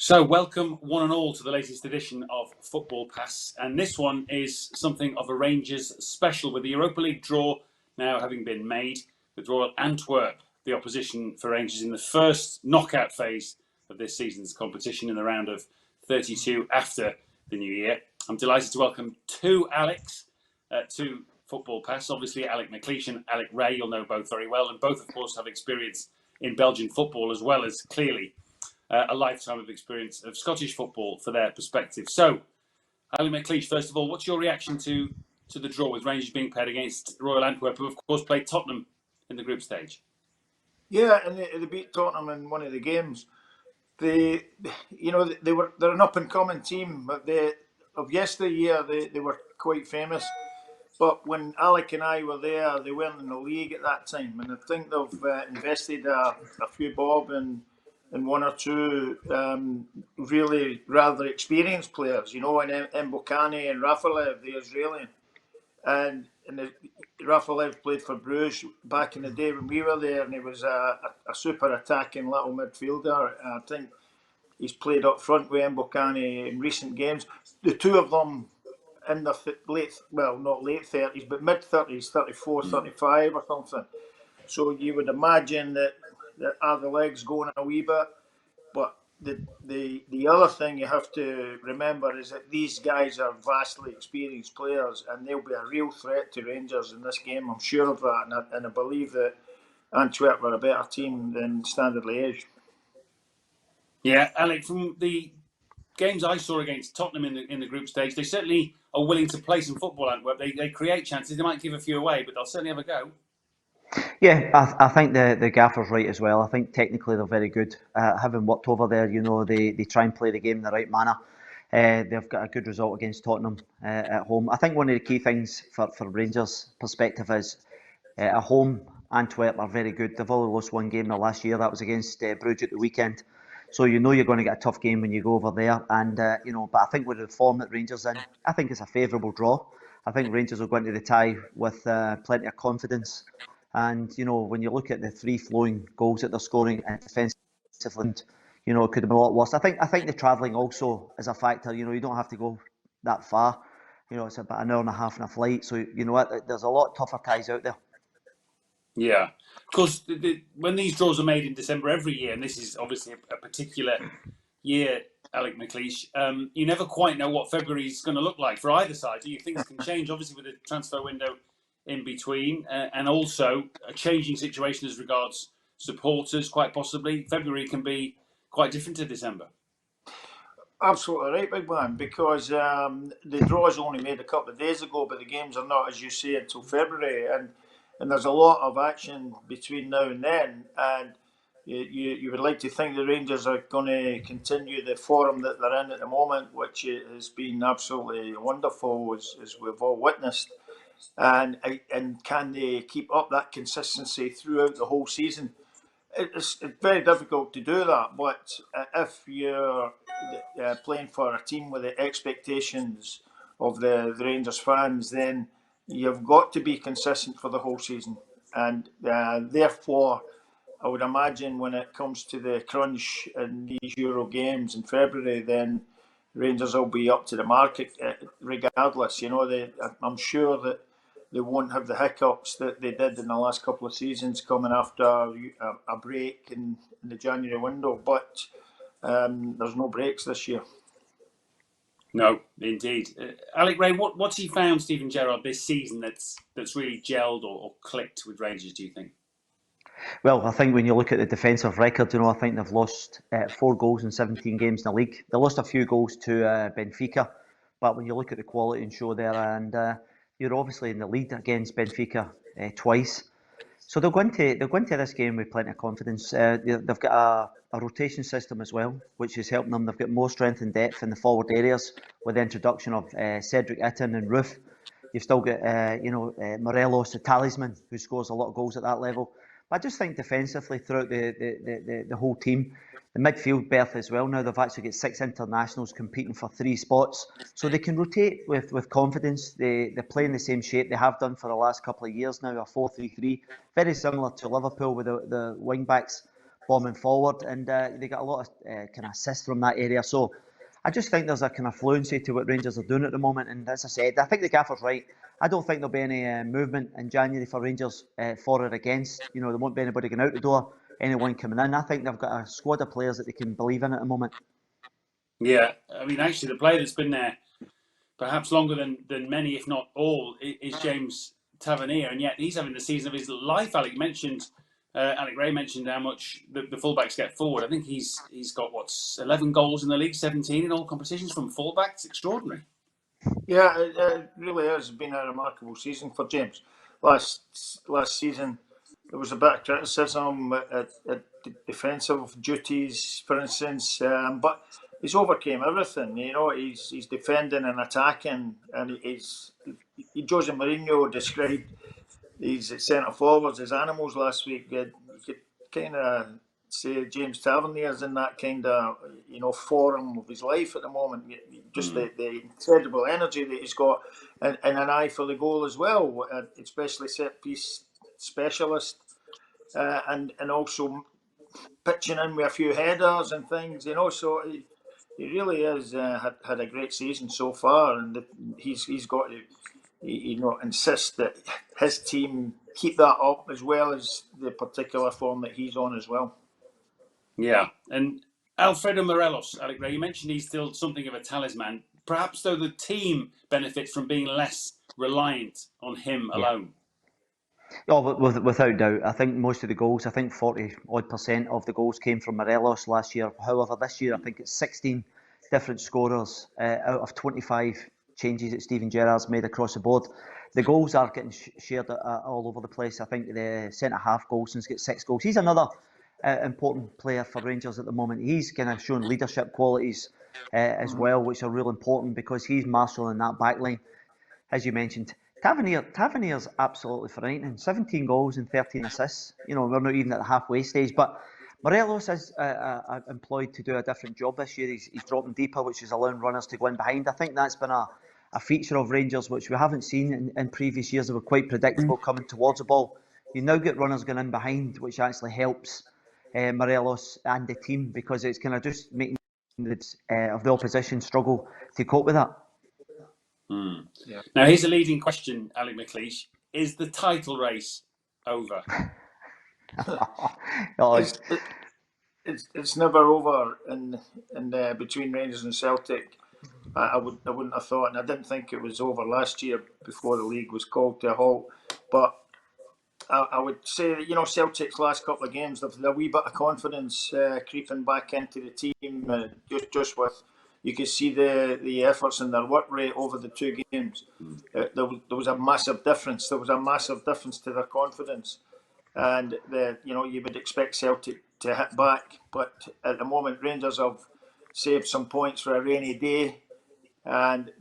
So, welcome one and all to the latest edition of Football Pass, and this one is something of a Rangers special, with the Europa League draw now having been made, with Royal Antwerp the opposition for Rangers in the first knockout phase of this season's competition in the round of 32 after the new year. I'm delighted to welcome two Alex to Football Pass. Obviously, Alex McLeish and Alex Rae, you'll know both very well, and both, of course, have experience in Belgian football as well as clearly a lifetime of experience of Scottish football for their perspective. So, Alex McLeish, first of all, what's your reaction to the draw with Rangers being paired against Royal Antwerp, who of course played Tottenham in the group stage? Yeah, and they beat Tottenham in one of the games. They're an up and coming team, but of yesteryear they were quite famous. But when Alec and I were there, they weren't in the league at that time, and I think they've invested a few bob in one or two really rather experienced players. You know, in Mbokani and Rafalev, the Israeli, and Rafalev played for Bruges back in the day when we were there, and he was a super attacking little midfielder. I think he's played up front with Mbokani in recent games. The two of them in their not late 30s, but mid 30s, 34, 35 or something. So you would imagine that are the legs going a wee bit. But the other thing you have to remember is that these guys are vastly experienced players, and they'll be a real threat to Rangers in this game. I'm sure of that, and I believe that Antwerp are a better team than Standard Liège. Yeah, Alex, from the games I saw against Tottenham in the group stage, they certainly are willing to play some football. Antwerp, they create chances. They might give a few away, but they'll certainly have a go. Yeah, I think the gaffer's right as well. I think technically they're very good. Having worked over there, you know, they try and play the game in the right manner. They've got a good result against Tottenham at home. I think one of the key things for Rangers' perspective is at home, Antwerp are very good. They've only lost one game the last year. That was against Bruges at the weekend. So you know you're going to get a tough game when you go over there. And, but I think with the form that Rangers in, I think it's a favourable draw. I think Rangers will go into the tie with plenty of confidence. And, you know, when you look at the free-flowing goals that they're scoring and defensively, you know, it could have been a lot worse. I think the travelling also is a factor. You know, you don't have to go that far. You know, it's about an hour and a half on a flight. So, you know what, there's a lot tougher ties out there. Yeah. Of course, when these draws are made in December every year, and this is obviously a particular year, Alex McLeish, you never quite know what February is going to look like for either side. Things can change, obviously, with the transfer window in between, and also a changing situation as regards supporters, quite possibly. February can be quite different to December. Absolutely right, big man, because the draw is only made a couple of days ago, but the games are not, as you say, until February, and there's a lot of action between now and then, and you would like to think the Rangers are going to continue the form that they're in at the moment, which has been absolutely wonderful, as we've all witnessed. And can they keep up that consistency throughout the whole season? It's very difficult to do that, but if you're playing for a team with the expectations of the Rangers fans, then you've got to be consistent for the whole season. And therefore, I would imagine when it comes to the crunch in these Euro games in February, then Rangers will be up to the mark regardless. You know, I'm sure that they won't have the hiccups that they did in the last couple of seasons coming after a break in the January window. But there's no breaks this year. No, indeed. Alex Rae, what's he found, Steven Gerrard, this season that's really gelled or clicked with Rangers, do you think? Well, I think when you look at the defensive record, you know, I think they've lost 4 goals in 17 games in the league. They lost a few goals to Benfica, but when you look at the quality and show there, and you're obviously in the lead against Benfica twice. So they'll go into this game with plenty of confidence. They've got a rotation system as well, which is helping them. They've got more strength and depth in the forward areas with the introduction of Cedric Itten and Roof. You've still got Morelos, the talisman, who scores a lot of goals at that level. But I just think defensively throughout the whole team, the midfield berth as well. Now they've actually got 6 internationals competing for 3 spots, so they can rotate with confidence. They play in the same shape they have done for the last couple of years now, a 4-3-3, very similar to Liverpool with the wing backs. bombing forward, and they got a lot of kind of assists from that area. So I just think there's a kind of fluency to what Rangers are doing at the moment. And as I said, I think the gaffer's right. I don't think there'll be any movement in January for Rangers for or against. You know, there won't be anybody going out the door, anyone coming in. I think they've got a squad of players that they can believe in at the moment. Yeah, I mean, actually, the player that's been there perhaps longer than many, if not all, is James Tavernier, and yet he's having the season of his life. Alex Rae mentioned how much the fullbacks get forward. I think he's got 11 goals in the league, 17 in all competitions from fullback. It's extraordinary. Yeah, it really has been a remarkable season for James. Last season, there was a bit of criticism at defensive duties, for instance, but he's overcame everything. You know, he's defending and attacking, and Jose Mourinho described these centre forwards as animals last week. You could kind of say James Tavernier's in that kind of form of his life at the moment. Just the incredible energy that he's got, and an eye for the goal as well, especially set piece specialist, and also pitching in with a few headers and things. So he really has had a great season so far, and he's got to insist that his team keep that up as well as the particular form that he's on as well. Yeah, and Alfredo Morelos, Alex Rae, you mentioned he's still something of a talisman. Perhaps, though, the team benefits from being less reliant on him alone. Oh, without doubt. I think most of the goals, I think 40% of the goals came from Morelos last year. However, this year I think it's 16 different scorers out of 25 changes that Steven Gerrard's made across the board. The goals are getting shared all over the place. I think the centre-half Golson's got 6 goals. He's another important player for Rangers at the moment. He's kind of shown leadership qualities as well, which are real important because he's marshalling that back line. As you mentioned, Tavernier's absolutely frightening. 17 goals and 13 assists. We're not even at the halfway stage, but Morelos is employed to do a different job this year. He's dropping deeper, which is allowing runners to go in behind. I think that's been a feature of Rangers, which we haven't seen in previous years. They were quite predictable coming towards the ball. You now get runners going in behind, which actually helps Morelos and the team because it's kind of just making of the opposition struggle to cope with that. Yeah. Now, here's a leading question, Alex McLeish. Is the title race over? It's never over in between Rangers and Celtic. I wouldn't have thought, and I didn't think it was over last year before the league was called to a halt. But I would say that Celtic's last couple of games, they've a wee bit of confidence creeping back into the team. Just with you can see the efforts and their work rate over the 2 games. There was a massive difference. There was a massive difference to their confidence, and you would expect Celtic to hit back, but at the moment Rangers have saved some points for a rainy day, and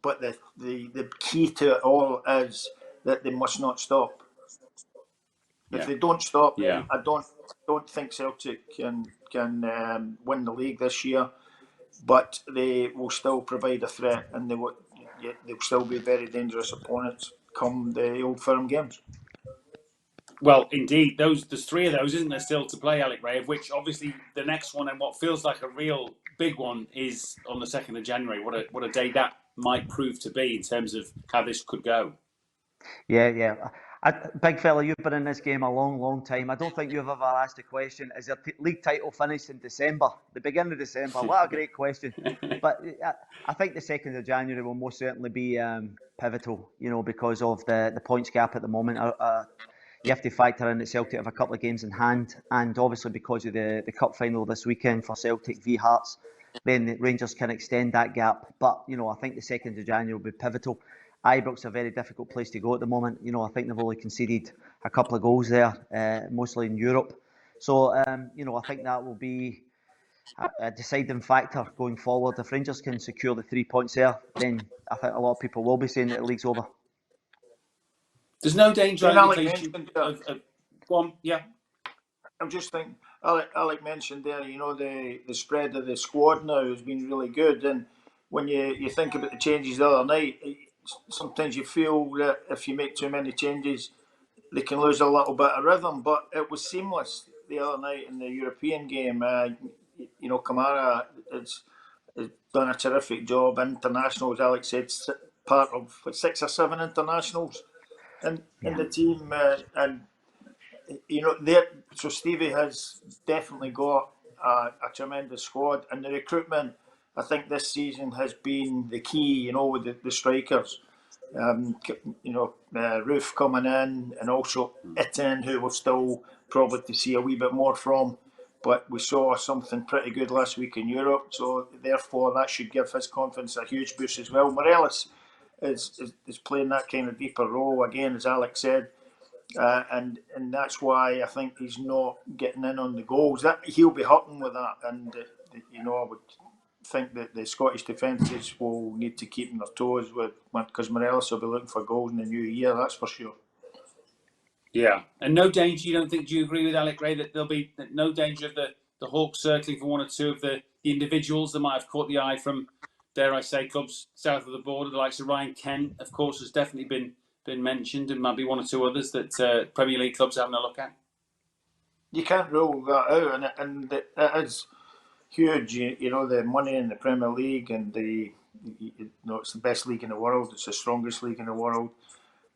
but the key to it all is that they must not stop. If they don't stop, I don't think Celtic can win the league this year, but they will still provide a threat, and they'll still be very dangerous opponents come the Old Firm games. Well, indeed, there's 3 of those, isn't there, still to play, Alex Rae, of which obviously the next one and what feels like a real big one is on the 2nd of January. What a day that might prove to be in terms of how this could go. Yeah. Big fella, you've been in this game a long time. I don't think you've ever asked a question, is your league title finished in December? The beginning of December? What a great question. But I think the 2nd of January will most certainly be pivotal, because of the points gap at the moment. You have to factor in that Celtic have a couple of games in hand, and obviously because of the cup final this weekend for Celtic v Hearts, then the Rangers can extend that gap. But I think the 2nd of January will be pivotal. Ibrox a very difficult place to go at the moment. I think they've only conceded a couple of goals there, mostly in Europe. So I think that will be a deciding factor going forward. If Rangers can secure the 3 points there, then I think a lot of people will be saying that the league's over. There's no danger. Go on, yeah. I'm just thinking, Alec mentioned there, the spread of the squad now has been really good. And when you think about the changes the other night, sometimes you feel that if you make too many changes, they can lose a little bit of rhythm. But it was seamless. the other night in the European game. You know, Kamara has done a terrific job. Internationals, Alex said, part of 6 or 7 internationals in the team, and you know, so Stevie has definitely got a tremendous squad, and the recruitment, I think, this season has been the key. You know, with the strikers, you know, Roof coming in, and also Itten, who we'll still probably to see a wee bit more from. But we saw something pretty good last week in Europe, so therefore that should give his confidence a huge boost as well. Morelos is playing that kind of deeper role again, as Alex said. And that's why I think he's not getting in on the goals. That he'll be hurting with that, and you know, I would think that the Scottish defences will need to keep on their toes with, because Morelos will be looking for goals in the new year. That's for sure. Yeah, and no danger. You don't think? Do you agree with Alex Rae that there'll be no danger of the Hawks circling for one or two of the individuals that might have caught the eye from, dare I say, clubs south of the border, the likes of Ryan Kent, of course, has definitely been mentioned, and might be one or two others that Premier League clubs are having a look at. You can't rule that out, and it is huge. You know, the money in the Premier League, and you know, it's the best league in the world. It's the strongest league in the world.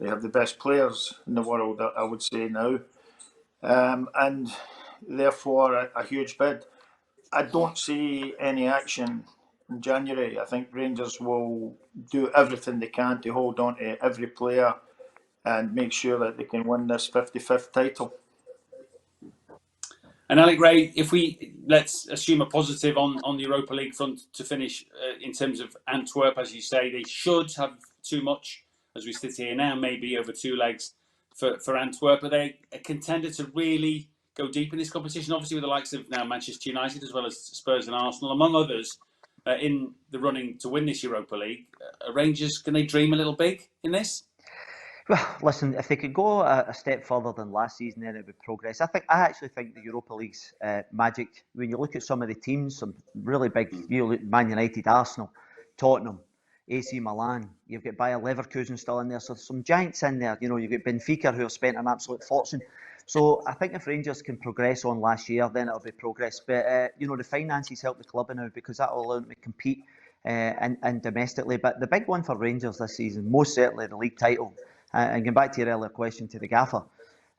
They have the best players in the world, I would say now, and therefore a huge bid. I don't see any action in January. I think Rangers will do everything they can to hold on to every player and make sure that they can win this 55th title. And Alex Rae, if let's assume a positive on the Europa League front to finish in terms of Antwerp, as you say, they should have too much as we sit here now, maybe over 2 legs for Antwerp. Are they a contender to really go deep in this competition? Obviously, with the likes of now Manchester United as well as Spurs and Arsenal, among others, in the running to win this Europa League. Rangers, can they dream a little big in this? Well, listen, if they could go a step further than last season, then it would progress. I actually think the Europa League's magic. When you look at some of the teams, some really big, you look Man United, Arsenal, Tottenham, AC Milan. You've got Bayer Leverkusen still in there, so some giants in there. You know, you've got Benfica, who have spent an absolute fortune. So I think if Rangers can progress on last year, then it'll be progress. But you know, the finances help the club now, because that will allow them to compete and domestically. But the big one for Rangers this season, most certainly the league title. And going back to your earlier question to the gaffer,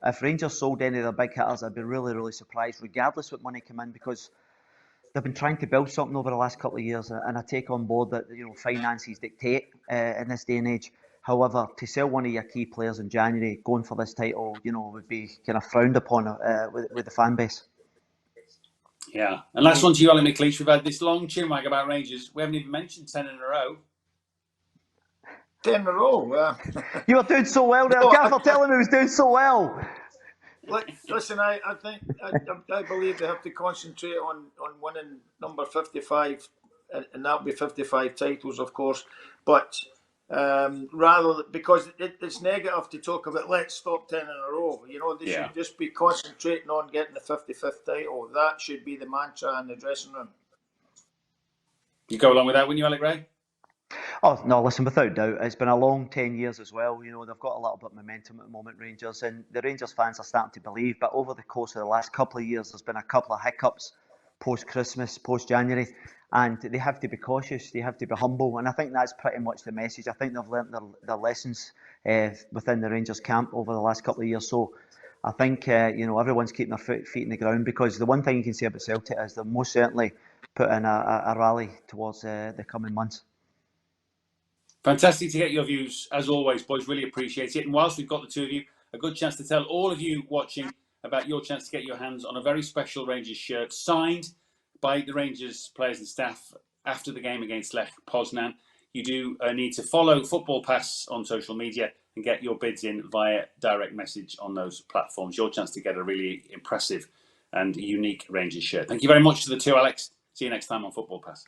if Rangers sold any of their big hitters, I'd be really, really surprised, regardless what money came in, because they've been trying to build something over the last couple of years, and I take on board that, you know, finances dictate in this day and age. However, to sell one of your key players in January, going for this title, you know, would be kind of frowned upon with the fan base. Yeah, and last one to you, Alex McLeish. We've had this long chinwag about Rangers. We haven't even mentioned 10 in a row. 10 in a row. You were doing so well there. No, Gaffer, tell him he was doing so well. Listen, I believe they have to concentrate on winning number 55, and that'll be 55 titles, of course. But rather, because it's negative to talk about, let's stop 10 in a row. You know, they should just be concentrating on getting the 55th title. That should be the mantra in the dressing room. You go along with that, wouldn't you, Alex Rae? Oh, no, listen, without doubt, it's been a long 10 years as well. You know, they've got a little bit of momentum at the moment, Rangers, and the Rangers fans are starting to believe. But over the course of the last couple of years, there's been a couple of hiccups post-Christmas, post-January, and they have to be cautious, they have to be humble, and I think that's pretty much the message. I think they've learnt their lessons within the Rangers camp over the last couple of years. So I think, you know, everyone's keeping their feet in the ground, because the one thing you can say about Celtic is they'll most certainly put in a rally towards the coming months. Fantastic to get your views, as always, boys. Really appreciate it. And whilst we've got the two of you, a good chance to tell all of you watching about your chance to get your hands on a very special Rangers shirt signed by the Rangers players and staff after the game against Lech Poznan. You do need to follow Football Pass on social media and get your bids in via direct message on those platforms. Your chance to get a really impressive and unique Rangers shirt. Thank you very much to the two, Alex. See you next time on Football Pass.